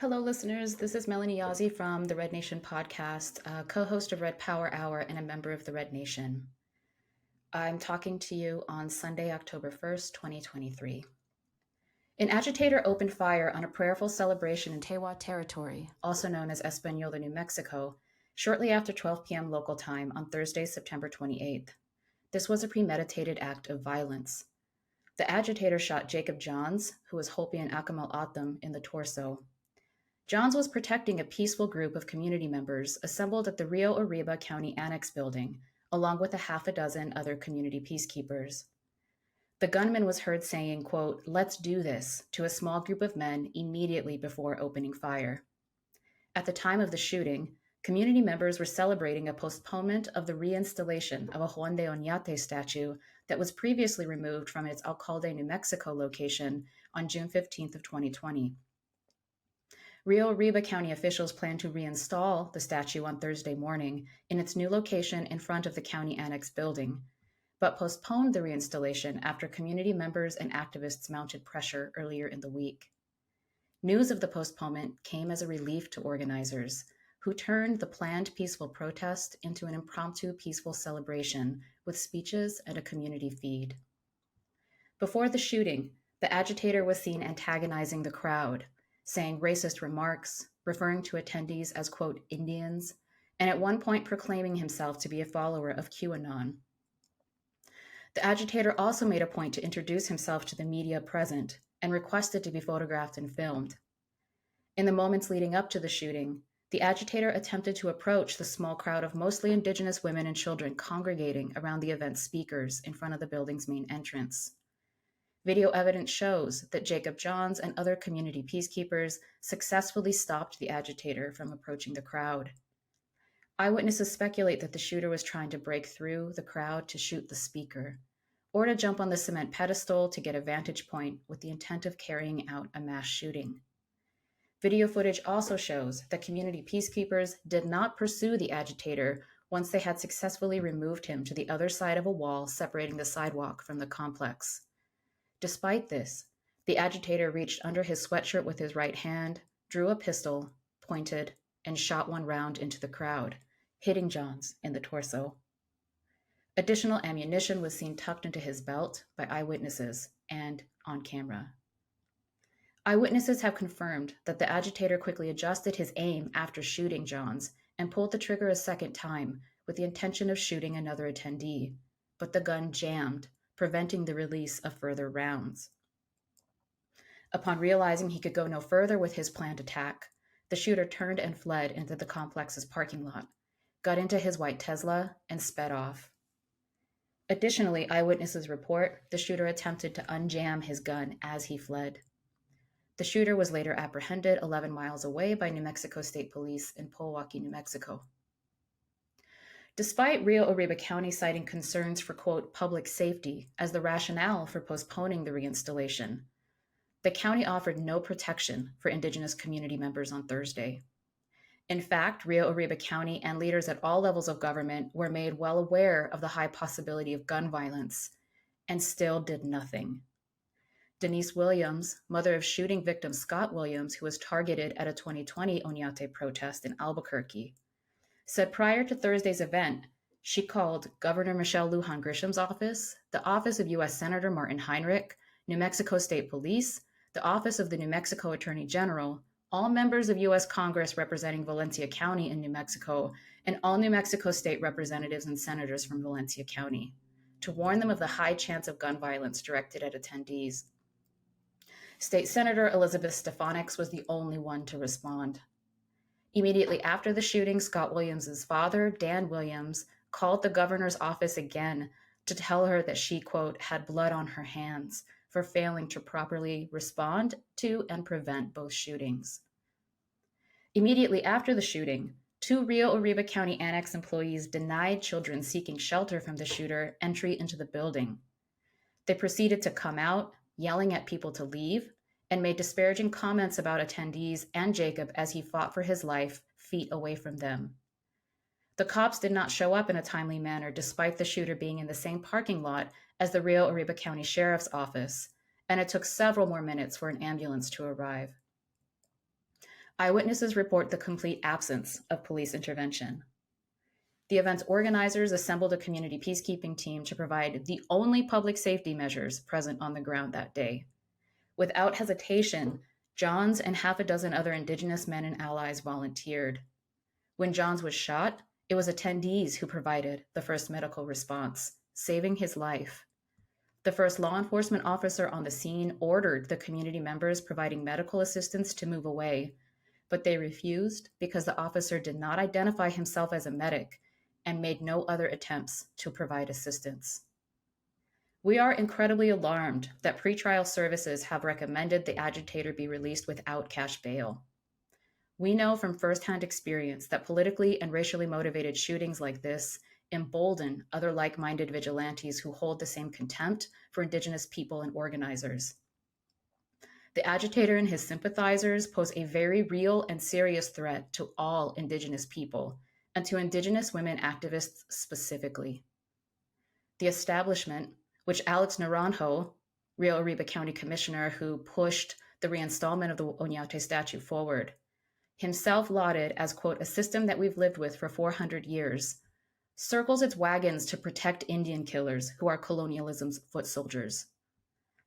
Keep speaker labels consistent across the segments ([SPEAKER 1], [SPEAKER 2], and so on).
[SPEAKER 1] Hello, listeners. This is Melanie Yazzie from the Red Nation podcast, co-host of Red Power Hour and a member of the Red Nation. I'm talking to you on Sunday, October 1st, 2023. An agitator opened fire on a prayerful celebration in Tewa Territory, also known as Española, New Mexico, shortly after 12 p.m. local time on Thursday, September 28th. This was a premeditated act of violence. The agitator shot Jacob Johns, who was Hopi and Akimel O'odham, in the torso. Johns was protecting a peaceful group of community members assembled at the Rio Arriba County Annex building, along with a half a dozen other community peacekeepers. The gunman was heard saying, quote, "Let's do this," to a small group of men immediately before opening fire. At the time of the shooting, community members were celebrating a postponement of the reinstallation of a Juan de Oñate statue that was previously removed from its Alcalde, New Mexico location on June 15th of 2020. Rio Arriba County officials plan to reinstall the statue on Thursday morning in its new location in front of the county annex building, but postponed the reinstallation after community members and activists mounted pressure earlier in the week. News of the postponement came as a relief to organizers, who turned the planned peaceful protest into an impromptu peaceful celebration with speeches and a community feed. Before the shooting, the agitator was seen antagonizing the crowd, saying racist remarks, referring to attendees as, quote, Indians, and at one point proclaiming himself to be a follower of QAnon. The agitator also made a point to introduce himself to the media present and requested to be photographed and filmed. In the moments leading up to the shooting, the agitator attempted to approach the small crowd of mostly Indigenous women and children congregating around the event's speakers in front of the building's main entrance. Video evidence shows that Jacob Johns and other community peacekeepers successfully stopped the agitator from approaching the crowd. Eyewitnesses speculate that the shooter was trying to break through the crowd to shoot the speaker, or to jump on the cement pedestal to get a vantage point with the intent of carrying out a mass shooting. Video footage also shows that community peacekeepers did not pursue the agitator once they had successfully removed him to the other side of a wall separating the sidewalk from the complex. Despite this, the agitator reached under his sweatshirt with his right hand, drew a pistol, pointed, and shot one round into the crowd, hitting Johns in the torso. Additional ammunition was seen tucked into his belt by eyewitnesses and on camera. Eyewitnesses have confirmed that the agitator quickly adjusted his aim after shooting Johns and pulled the trigger a second time with the intention of shooting another attendee, but the gun jammed, preventing the release of further rounds. Upon realizing he could go no further with his planned attack, the shooter turned and fled into the complex's parking lot, got into his white Tesla, and sped off. Additionally, eyewitnesses report the shooter attempted to unjam his gun as he fled. The shooter was later apprehended 11 miles away by New Mexico State Police in Milwaukee, New Mexico. Despite Rio Arriba County citing concerns for, quote, public safety as the rationale for postponing the reinstallation, the county offered no protection for Indigenous community members on Thursday. In fact, Rio Arriba County and leaders at all levels of government were made well aware of the high possibility of gun violence and still did nothing. Denise Williams, mother of shooting victim Scott Williams, who was targeted at a 2020 Oñate protest in Albuquerque, said prior to Thursday's event, she called Governor Michelle Lujan Grisham's office, the office of U.S. Senator Martin Heinrich, New Mexico State Police, the office of the New Mexico Attorney General, all members of U.S. Congress representing Valencia County in New Mexico, and all New Mexico State representatives and senators from Valencia County, to warn them of the high chance of gun violence directed at attendees. State Senator Elizabeth Stefanik was the only one to respond. Immediately after the shooting, Scott Williams' father, Dan Williams, called the governor's office again to tell her that she, quote, had blood on her hands for failing to properly respond to and prevent both shootings. Immediately after the shooting, 2 Rio Arriba County Annex employees denied children seeking shelter from the shooter entry into the building. They proceeded to come out, yelling at people to leave, and made disparaging comments about attendees and Jacob as he fought for his life feet away from them. The cops did not show up in a timely manner despite the shooter being in the same parking lot as the Rio Arriba County Sheriff's Office, and it took several more minutes for an ambulance to arrive. Eyewitnesses report the complete absence of police intervention. The event's organizers assembled a community peacekeeping team to provide the only public safety measures present on the ground that day. Without hesitation, Johns and half a dozen other Indigenous men and allies volunteered. When Johns was shot, it was attendees who provided the first medical response, saving his life. The first law enforcement officer on the scene ordered the community members providing medical assistance to move away, but they refused because the officer did not identify himself as a medic and made no other attempts to provide assistance. We are incredibly alarmed that pretrial services have recommended the agitator be released without cash bail. We know from firsthand experience that politically and racially motivated shootings like this embolden other like-minded vigilantes who hold the same contempt for Indigenous people and organizers. The agitator and his sympathizers pose a very real and serious threat to all Indigenous people, and to Indigenous women activists specifically. The establishment, which Alex Naranjo, Rio Arriba County Commissioner who pushed the reinstallment of the Oñate statue forward, himself lauded as, quote, a system that we've lived with for 400 years, circles its wagons to protect Indian killers who are colonialism's foot soldiers.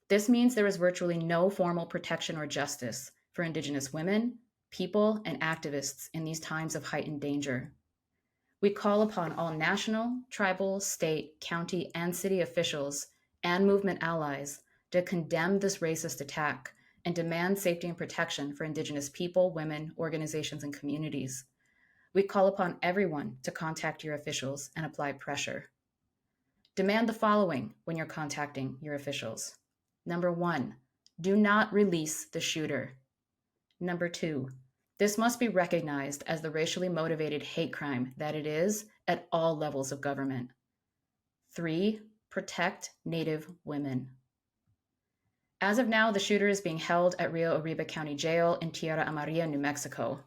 [SPEAKER 1] This means there is virtually no formal protection or justice for Indigenous women, people, and activists in these times of heightened danger. We call upon all national, tribal, state, county, and city officials and movement allies to condemn this racist attack and demand safety and protection for Indigenous people, women, organizations, and communities. We call upon everyone to contact your officials and apply pressure. Demand the following when you're contacting your officials. Number 1, do not release the shooter. Number 2, this must be recognized as the racially motivated hate crime that it is at all levels of government. 3, protect Native women. As of now, the shooter is being held at Rio Arriba County Jail in Tierra Amarilla, New Mexico.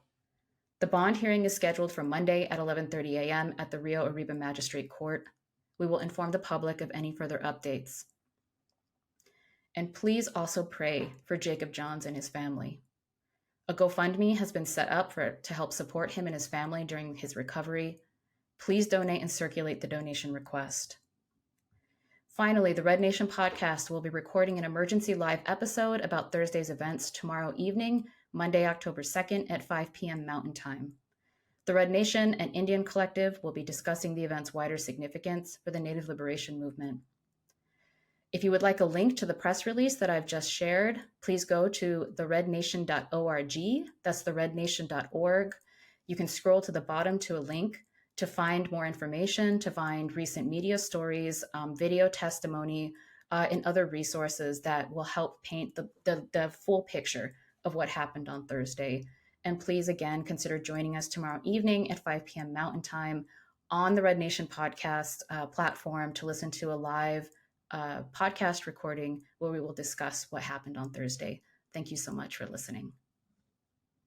[SPEAKER 1] The bond hearing is scheduled for Monday at 11:30 a.m. at the Rio Arriba Magistrate Court. We will inform the public of any further updates. And please also pray for Jacob Johns and his family. A GoFundMe has been set up to help support him and his family during his recovery. Please donate and circulate the donation request. Finally, the Red Nation podcast will be recording an emergency live episode about Thursday's events tomorrow evening, Monday, October 2nd at 5 p.m. Mountain Time. The Red Nation and Indian Collective will be discussing the event's wider significance for the Native Liberation Movement. If you would like a link to the press release that I've just shared, please go to therednation.org. That's therednation.org. You can scroll to the bottom to a link to find more information, to find recent media stories, video testimony, and other resources that will help paint the full picture of what happened on Thursday. And please, again, consider joining us tomorrow evening at 5 p.m. Mountain Time on the Red Nation podcast platform to listen to a live podcast recording where we will discuss what happened on Thursday. Thank you so much for listening.